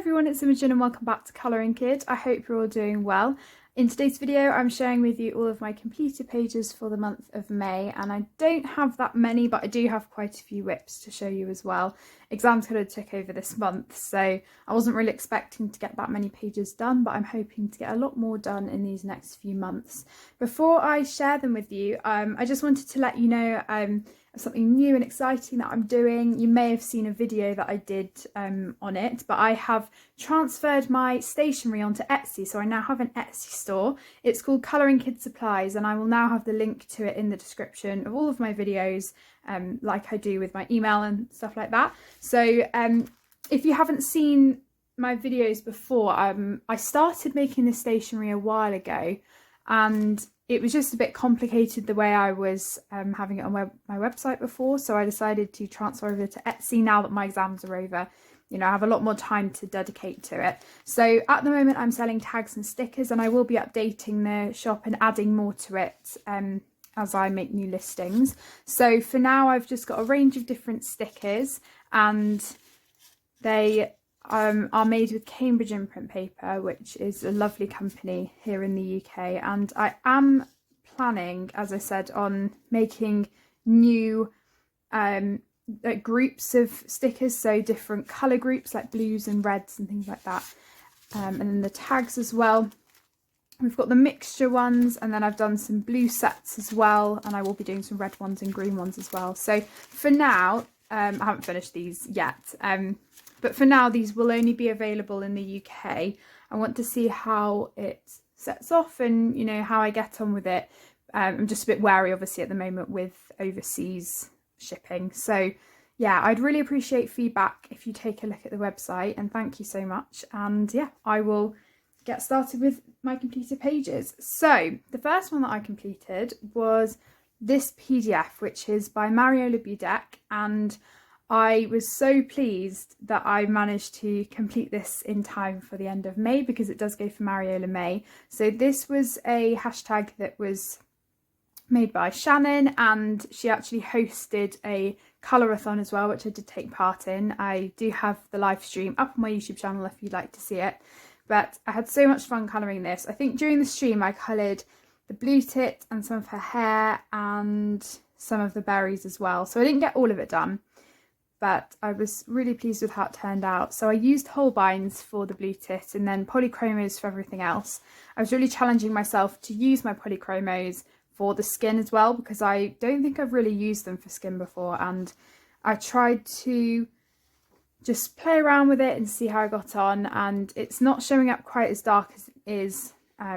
everyone, it's Imogen and welcome back to Colouring Kid. I hope you're all doing well. In today's video I'm sharing with you all of my completed pages for the month of May, and I don't have that many, but I do have quite a few whips to show you as well. Exams kind of took over this month, so I wasn't really expecting to get that many pages done, but I'm hoping to get a lot more done in these next few months. Before I share them with you, I just wanted to let you know something new and exciting that I'm doing. You may have seen a video that I did on it, but I have transferred my stationery onto Etsy, so I now have an Etsy store. It's called Colouring Kid Supplies, and I will now have the link to it in the description of all of my videos, like I do with my email and stuff like that. So if you haven't seen my videos before, I started making this stationery a while ago, and it was just a bit complicated the way I was having it on my website before, so I decided to transfer over to Etsy now that my exams are over. You know, I have a lot more time to dedicate to it. So at the moment I'm selling tags and stickers, and I will be updating the shop and adding more to it as I make new listings. So for now I've just got a range of different stickers, and they are made with Cambridge imprint paper, which is a lovely company here in the UK, and I am planning, as I said, on making new like groups of stickers, so different colour groups like blues and reds and things like that, and then the tags as well. We've got the mixture ones, and then I've done some blue sets as well, and I will be doing some red ones and green ones as well. So for now, I haven't finished these yet, but for now these will only be available in the UK. I want to see how it sets off and, you know, how I get on with it. I'm just a bit wary obviously at the moment with overseas shipping. So yeah, I'd really appreciate feedback if you take a look at the website, and thank you so much. And yeah, I will get started with my completed pages. So the first one that I completed was this PDF, which is by Mariola May, and I was so pleased that I managed to complete this in time for the end of May, because it does go for Mariola May. So this was a hashtag that was made by Shannon, and she actually hosted a colour-a-thon as well, which I did take part in. I do have the live stream up on my YouTube channel if you'd like to see it. But I had so much fun colouring this. I think during the stream I coloured the blue tit and some of her hair and some of the berries as well. So I didn't get all of it done, but I was really pleased with how it turned out. So I used Holbeins for the blue tit and then polychromos for everything else. I was really challenging myself to use my polychromos for the skin as well, because I don't think I've really used them for skin before, and I tried to just play around with it and see how I got on, and it's not showing up quite as dark as it is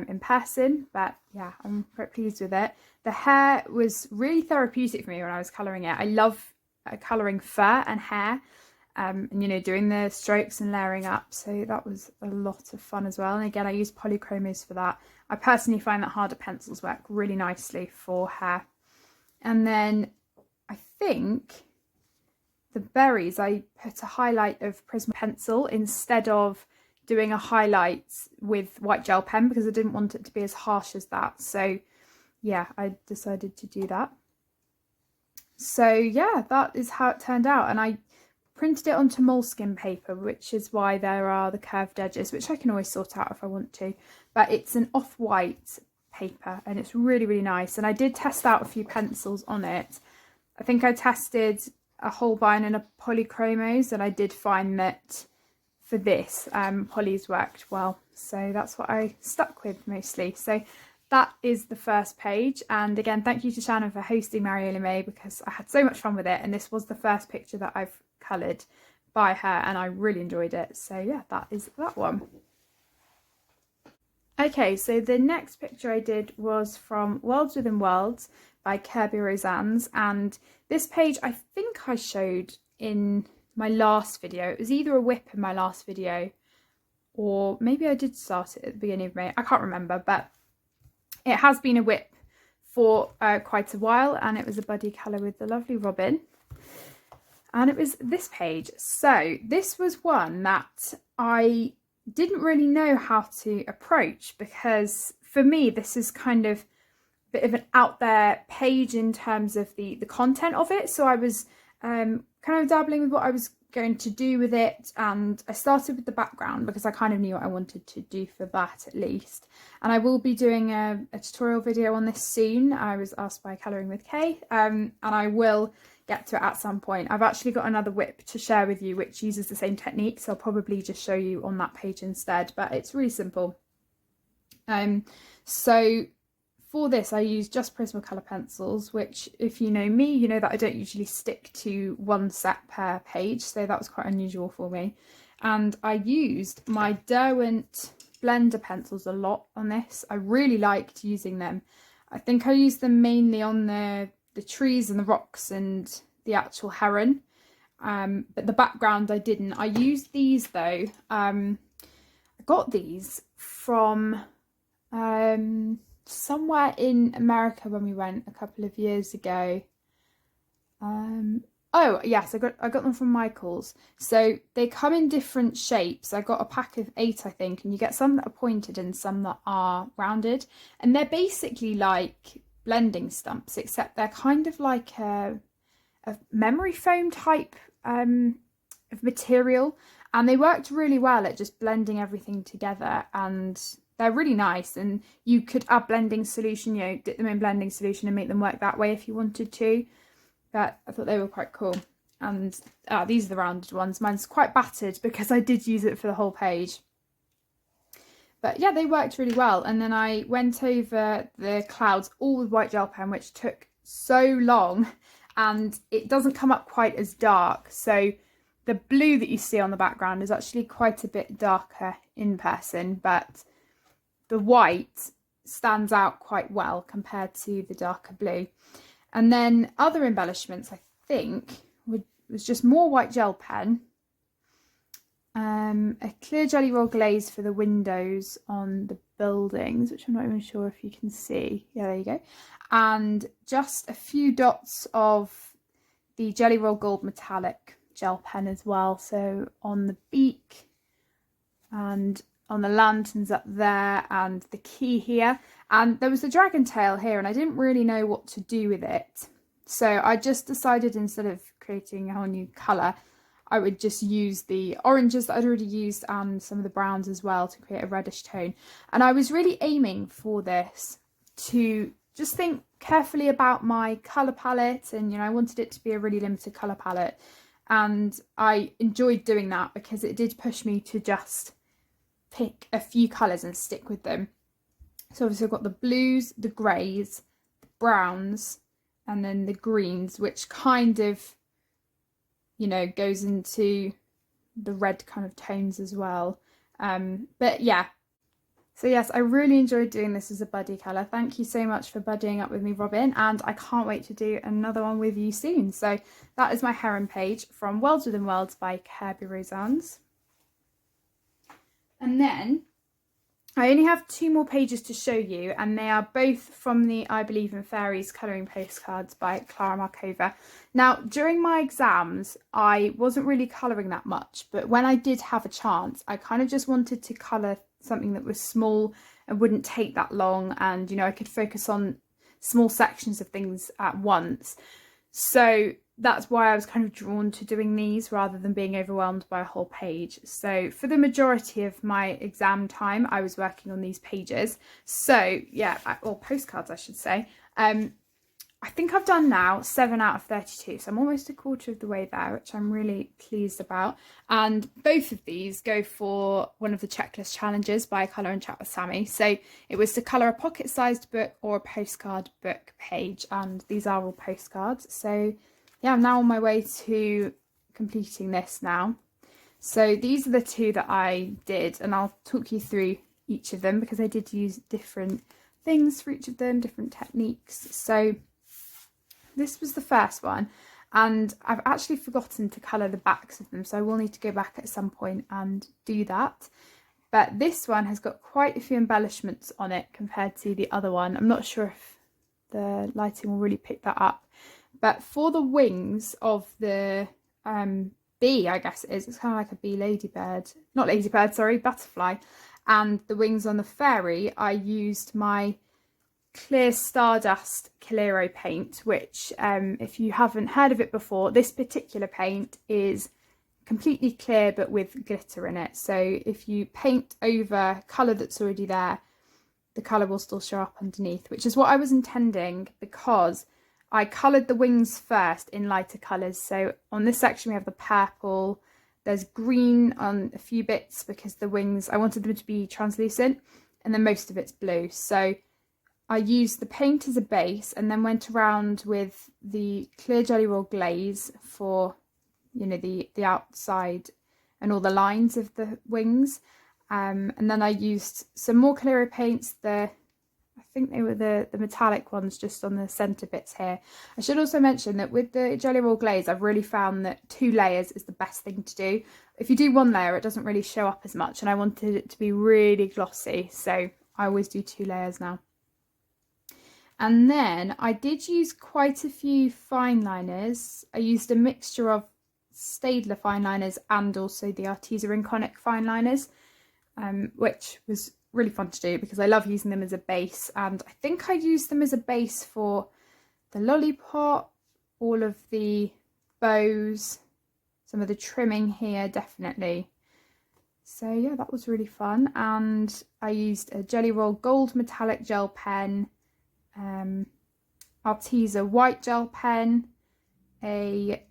in person, but yeah, I'm quite pleased with it. The hair was really therapeutic for me when I was colouring it. I love colouring fur and hair, and you know, doing the strokes and layering up, so that was a lot of fun as well. And again, I used polychromos for that. I personally find that harder pencils work really nicely for hair. And then I think the berries, I put a highlight of Prism pencil instead of doing a highlight with white gel pen, because I didn't want it to be as harsh as that. So yeah, I decided to do that. So yeah, that is how it turned out, and I printed it onto moleskin paper, which is why there are the curved edges, which I can always sort out if I want to, but it's an off-white paper and it's really, really nice. And I did test out a few pencils on it. I think I tested a Holbein and a polychromos, and I did find that for this polys worked well, so that's what I stuck with mostly. So that is the first page, and again, thank you to Shannon for hosting Mariola May, because I had so much fun with it, and this was the first picture that I've coloured by her and I really enjoyed it. So yeah, that is that one. Okay, so the next picture I did was from Worlds Within Worlds by Kirby Rosannes, and this page I think I showed in my last video. It was either a whip in my last video, or maybe I did start it at the beginning of May, I can't remember, but it has been a whip for quite a while, and it was a buddy colour with the lovely Robin, and it was this page. So this was one that I didn't really know how to approach, because for me this is kind of a bit of an out there page in terms of the content of it. So I was kind of dabbling with what I was going to do with it, and I started with the background because I kind of knew what I wanted to do for that at least. And I will be doing a tutorial video on this soon. I was asked by Colouring with Kay, and I will get to it at some point. I've actually got another whip to share with you which uses the same technique, so I'll probably just show you on that page instead, but it's really simple. So for this I use just Prismacolor pencils, which if you know me, you know that I don't usually stick to one set per page, so that was quite unusual for me. And I used my Derwent blender pencils a lot on this. I really liked using them. I think I used them mainly on the trees and the rocks and the actual heron, but the background I didn't. I used these though. I got these from somewhere in America when we went a couple of years ago. Oh yes, I got them from Michael's. So they come in different shapes. I got a pack of 8, I think, and you get some that are pointed and some that are rounded, and they're basically like blending stumps, except they're kind of like a memory foam type of material, and they worked really well at just blending everything together, and they're really nice. And you could add blending solution, you know, dip them in blending solution and make them work that way if you wanted to. But I thought they were quite cool. And these are the rounded ones. Mine's quite battered because I did use it for the whole page. But yeah, they worked really well. And then I went over the clouds all with white gel pen, which took so long, and it doesn't come up quite as dark. So the blue that you see on the background is actually quite a bit darker in person, but the white stands out quite well compared to the darker blue. And then other embellishments, I think, was just more white gel pen, a clear jelly roll glaze for the windows on the buildings, which I'm not even sure if you can see. Yeah, there you go. And just a few dots of the Jelly Roll Gold metallic gel pen as well. So on the beak and on the lanterns up there and the key here. And there was the dragon tail here, and I didn't really know what to do with it. So I just decided, instead of creating a whole new colour, I would just use the oranges that I'd already used and some of the browns as well to create a reddish tone. And I was really aiming for this to just think carefully about my colour palette, and you know, I wanted it to be a really limited colour palette, and I enjoyed doing that because it did push me to just pick a few colours and stick with them. So obviously I've got the blues, the greys, the browns, and then the greens, which kind of, you know, goes into the red kind of tones as well. But yeah, so yes, I really enjoyed doing this as a buddy colour. Thank you so much for buddying up with me, Robin, and I can't wait to do another one with you soon. So that is my heron page from Worlds Within Worlds by Kirby Rosannes. And then I only have 2 more pages to show you, and they are both from the I Believe in Fairies colouring postcards by Clara Markova. Now, during my exams, I wasn't really colouring that much, but when I did have a chance, I kind of just wanted to colour something that was small and wouldn't take that long, and, you know, I could focus on small sections of things at once. So that's why I was kind of drawn to doing these rather than being overwhelmed by a whole page. So for the majority of my exam time, I was working on these pages. So yeah, or postcards, I should say. I think I've done now 7 out of 32. So I'm almost a quarter of the way there, which I'm really pleased about. And both of these go for one of the checklist challenges by Colour and Chat with Sammy. So it was to colour a pocket-sized book or a postcard book page. And these are all postcards. So yeah, I'm now on my way to completing this now. So these are the 2 that I did, and I'll talk you through each of them because I did use different things for each of them, different techniques. So this was the first one, and I've actually forgotten to colour the backs of them, so I will need to go back at some point and do that. But this one has got quite a few embellishments on it compared to the other one. I'm not sure if the lighting will really pick that up. But for the wings of the bee, I guess it is, it's kind of like a bee ladybird, not ladybird, sorry, butterfly. And the wings on the fairy, I used my Clear Stardust Calero paint, which if you haven't heard of it before, this particular paint is completely clear but with glitter in it. So if you paint over colour that's already there, the colour will still show up underneath, which is what I was intending, because I coloured the wings first in lighter colours. So on this section we have the purple, there's green on a few bits because the wings, I wanted them to be translucent, and then most of it's blue. So I used the paint as a base and then went around with the clear Jelly Roll glaze for, you know, the outside and all the lines of the wings. And then I used some more clearer paints, I think they were the metallic ones just on the centre bits here. I should also mention that with the Jelly Roll glaze, I've really found that 2 layers is the best thing to do. If you do 1 layer, it doesn't really show up as much, and I wanted it to be really glossy, so I always do 2 layers now. And then I did use quite a few fine liners. I used a mixture of Staedtler fine liners and also the Arteza Inconic fine liners, which was really fun to do because I love using them as a base. And I think I used them as a base for the lollipop, all of the bows, some of the trimming here, definitely. So yeah, that was really fun. And I used a Jelly Roll gold metallic gel pen, Arteza white gel pen, a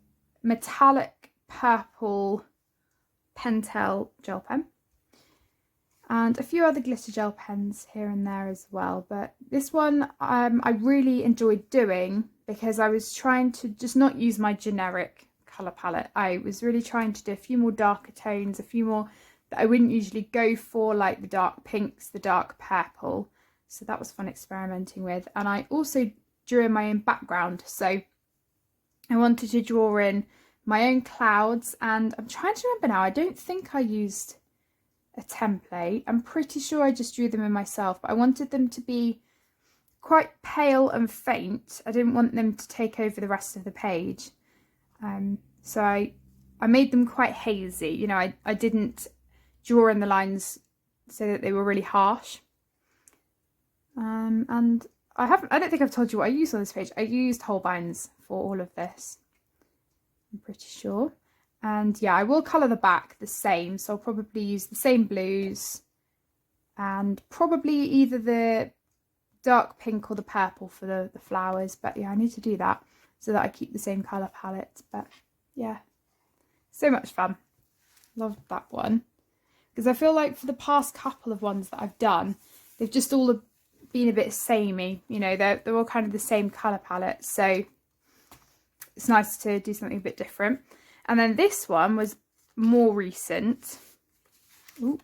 metallic purple Pentel gel pen, and a few other glitter gel pens here and there as well. But this one I really enjoyed doing because I was trying to just not use my generic colour palette. I was really trying to do a few more darker tones, a few more that I wouldn't usually go for, like the dark pinks, the dark purple. So that was fun experimenting with. And I also drew in my own background. So I wanted to draw in my own clouds, and I'm trying to remember now, I don't think I used a template. I'm pretty sure I just drew them in myself, but I wanted them to be quite pale and faint. I didn't want them to take over the rest of the page. So I made them quite hazy. You know, I didn't draw in the lines so that they were really harsh. And I don't think I've told you what I used on this page. I used Holbein's for all of this, I'm pretty sure. And yeah, I will colour the back the same, so I'll probably use the same blues and probably either the dark pink or the purple for the flowers. But yeah, I need to do that so that I keep the same colour palette. But yeah, so much fun. Loved that one. Because I feel like for the past couple of ones that I've done, they've just all been a bit samey, you know, they're all kind of the same colour palette, so it's nice to do something a bit different. And then this one was more recent. Ooh.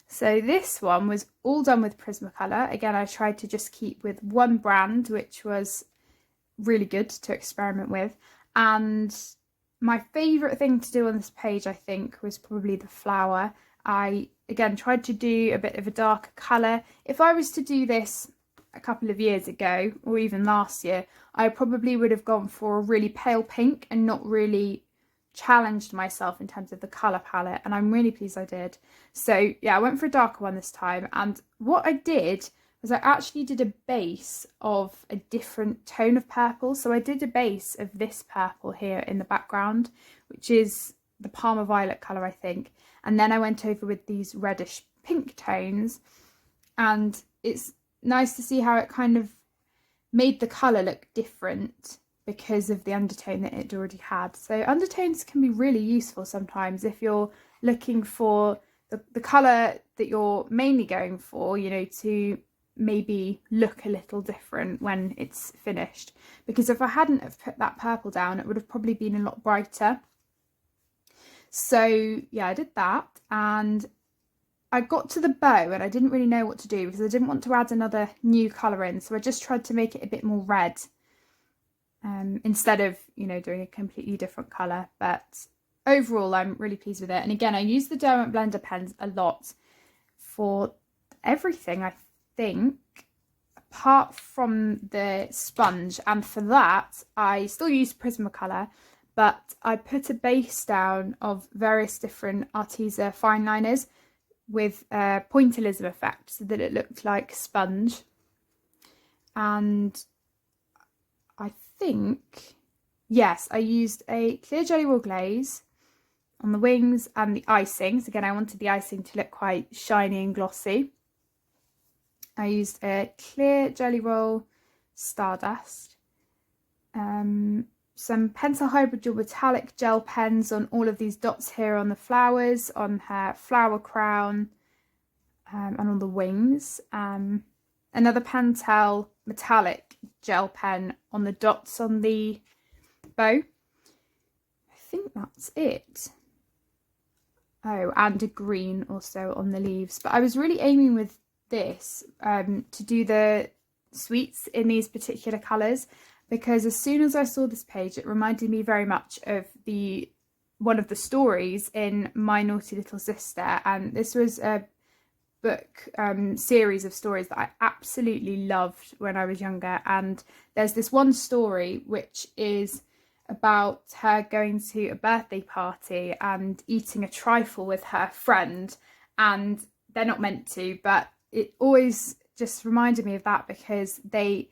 So this one was all done with Prismacolor. Again, I tried to just keep with one brand, which was really good to experiment with. And my favourite thing to do on this page, I think, was probably the flower. I, again, tried to do a bit of a darker colour. If I was to do this a couple of years ago, or even last year, I probably would have gone for a really pale pink and not really challenged myself in terms of the colour palette, and I'm really pleased I did. So yeah, I went for a darker one this time, and what I did was I actually did a base of a different tone of purple. So I did a base of this purple here in the background, which is the Parma Violet colour, I think. And then I went over with these reddish pink tones, and it's nice to see how it kind of made the colour look different because of the undertone that it already had. So undertones can be really useful sometimes if you're looking for the colour that you're mainly going for, you know, to maybe look a little different when it's finished. Because if I hadn't have put that purple down, it would have probably been a lot brighter. So yeah, I did that, and I got to the bow and I didn't really know what to do because I didn't want to add another new colour in. So I just tried to make it a bit more red instead of, you know, doing a completely different colour. But overall, I'm really pleased with it. And again, I use the Derwent Blender pens a lot for everything, I think, apart from the sponge. And for that, I still use Prismacolor, but I put a base down of various different Arteza fine liners with a pointillism effect so that it looked like sponge. And I think, yes, I used a clear Jelly Roll glaze on the wings and the icing. So again, I wanted the icing to look quite shiny and glossy. I used a clear Jelly Roll Stardust, some pencil hybrid dual metallic gel pens on all of these dots here on the flowers, on her flower crown, and on the wings. Another Pentel metallic gel pen on the dots on the bow. I think that's it. Oh, and a green also on the leaves. But I was really aiming with this to do the sweets in these particular colours, because as soon as I saw this page, it reminded me very much of one of the stories in My Naughty Little Sister, and this was a book series of stories that I absolutely loved when I was younger. And there's this one story which is about her going to a birthday party and eating a trifle with her friend, and they're not meant to, but it always just reminded me of that, because they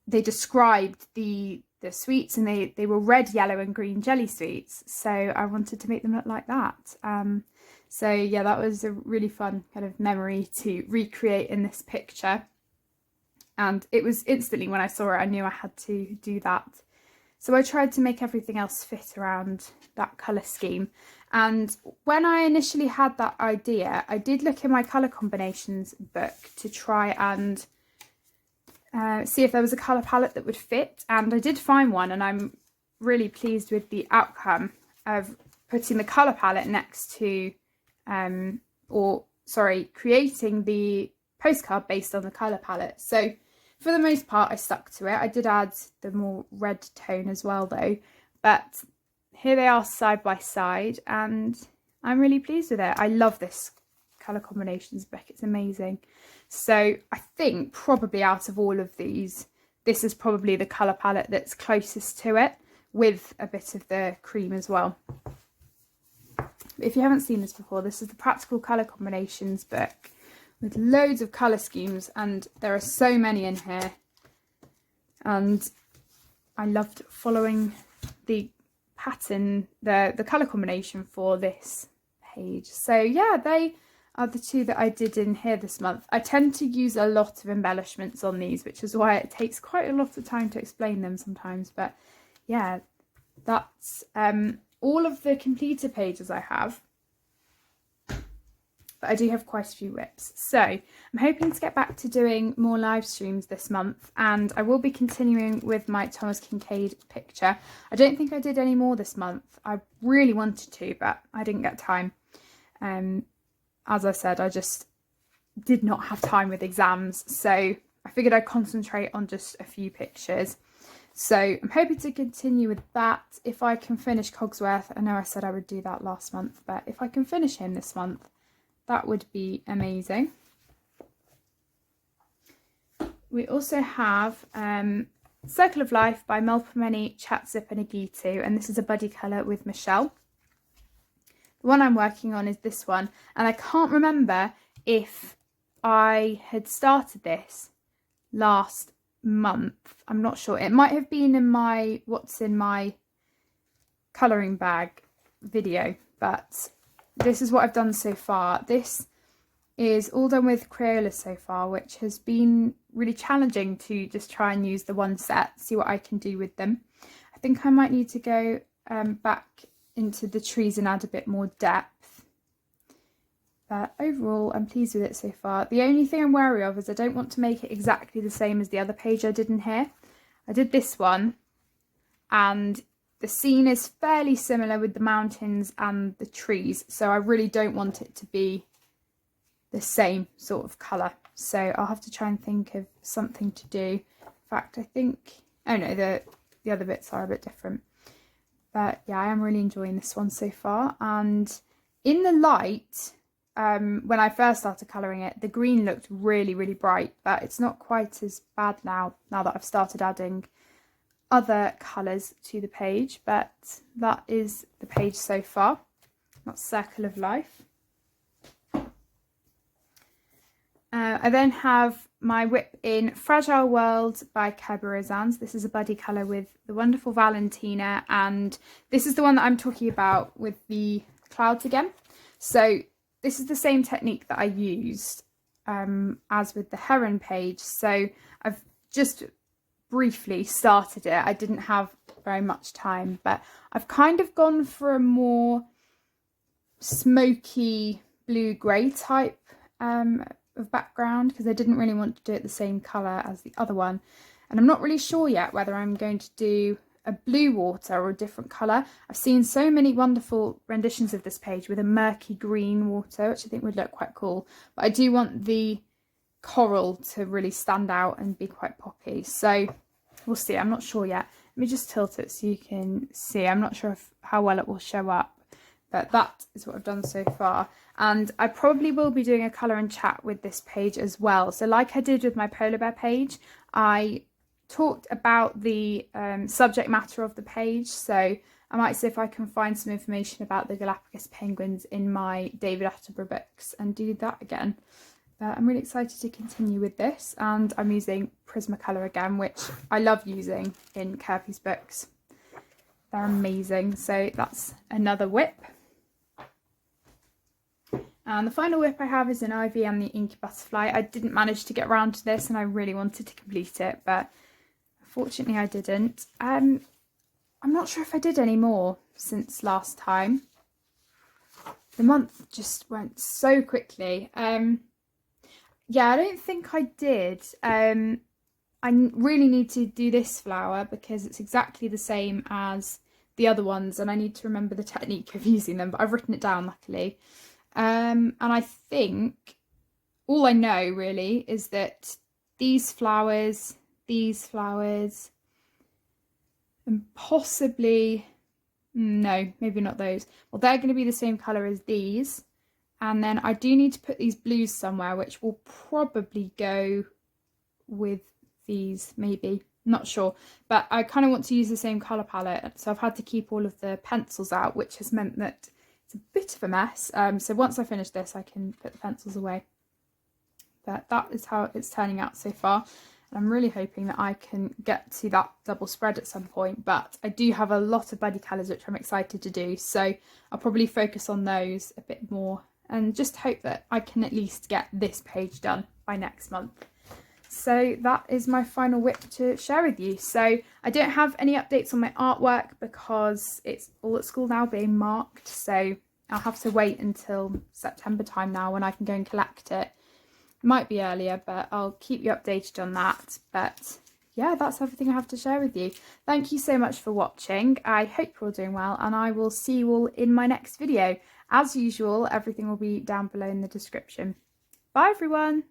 described the sweets, and they were red, yellow and green jelly sweets, so I wanted to make them look like that. So yeah, that was a really fun kind of memory to recreate in this picture, and it was instantly, when I saw it, I knew I had to do that. So I tried to make everything else fit around that colour scheme. And when I initially had that idea, I did look in my colour combinations book to try and see if there was a colour palette that would fit. And I did find one, and I'm really pleased with the outcome of putting the colour palette next to, creating the postcard based on the colour palette. So for the most part, I stuck to it. I did add the more red tone as well though, but here they are side by side, and I'm really pleased with it. I love this colour combinations book, it's amazing. So I think probably out of all of these, this is probably the colour palette that's closest to it, with a bit of the cream as well. If you haven't seen this before, this is the Practical Colour Combinations book with loads of colour schemes, and there are so many in here, and I loved following the pattern, the colour combination for this page. So yeah, they are the two that I did in here this month. I tend to use a lot of embellishments on these, which is why it takes quite a lot of time to explain them sometimes, but yeah, that's all of the completer pages I have. But I do have quite a few whips. So I'm hoping to get back to doing more live streams this month, and I will be continuing with my Thomas Kincaid picture. I don't think I did any more this month. I really wanted to, but I didn't get time. As I said, I just did not have time with exams, so I figured I'd concentrate on just a few pictures. So I'm hoping to continue with that. If I can finish Cogsworth, I know I said I would do that last month, but if I can finish him this month, that would be amazing. We also have Circle of Life by Melpomene, Chatzip and Agitu, and this is a buddy colour with Michelle. The one I'm working on is this one, and I can't remember if I had started this last month. I'm not sure. It might have been in my what's in my colouring bag video, but this is what I've done so far. This is all done with Crayola so far, which has been really challenging to just try and use the one set, see what I can do with them. I think I might need to go back into the trees and add a bit more depth. But overall, I'm pleased with it so far. The only thing I'm wary of is I don't want to make it exactly the same as the other page I did in here. I did this one, and the scene is fairly similar with the mountains and the trees, so I really don't want it to be the same sort of colour. So I'll have to try and think of something to do. In fact, I think, oh no, the other bits are a bit different. But yeah, I am really enjoying this one so far. And in the light, when I first started colouring it, the green looked really, really bright, but it's not quite as bad now that I've started adding other colours to the page. But that is the page so far. That's Circle of Life. I then have my whip in Fragile World by Kerberazans. This is a buddy colour with the wonderful Valentina, and this is the one that I'm talking about with the clouds again. So this is the same technique that I used as with the Heron page. So I've just briefly started it. I didn't have very much time, but I've kind of gone for a more smoky blue-grey type of background, because I didn't really want to do it the same colour as the other one. And I'm not really sure yet whether I'm going to do a blue water or a different colour. I've seen so many wonderful renditions of this page with a murky green water, which I think would look quite cool. But I do want the coral to really stand out and be quite poppy. So we'll see. I'm not sure yet. Let me just tilt it so you can see. I'm not sure how well it will show up. But that is what I've done so far. And I probably will be doing a colour and chat with this page as well. So like I did with my polar bear page, I talked about the subject matter of the page. So I might see if I can find some information about the Galapagos penguins in my David Attenborough books and do that again. But I'm really excited to continue with this. And I'm using Prismacolor again, which I love using in Kirby's books. They're amazing. So that's another whip. And the final whip I have is an Ivy and the Inky Butterfly. I didn't manage to get around to this and I really wanted to complete it, but unfortunately I didn't. I'm not sure if I did any more since last time. The month just went so quickly. Yeah, I don't think I did. I really need to do this flower because it's exactly the same as the other ones and I need to remember the technique of using them, but I've written it down luckily. And I think all I know really is that these flowers, and possibly, no, maybe not those. Well, they're going to be the same colour as these. And then I do need to put these blues somewhere, which will probably go with these, maybe. Not sure. But I kind of want to use the same colour palette. So I've had to keep all of the pencils out, which has meant that it's a bit of a mess. So once I finish this, I can put the pencils away. But that is how it's turning out so far. And I'm really hoping that I can get to that double spread at some point. But I do have a lot of buddy colours, which I'm excited to do. So I'll probably focus on those a bit more. And just hope that I can at least get this page done by next month. So that is my final whip to share with you. So I don't have any updates on my artwork because it's all at school now being marked. So I'll have to wait until September time now when I can go and collect it. Might be earlier, but I'll keep you updated on that. But yeah, that's everything I have to share with you. Thank you so much for watching. I hope you're all doing well and I will see you all in my next video. As usual, everything will be down below in the description. Bye everyone!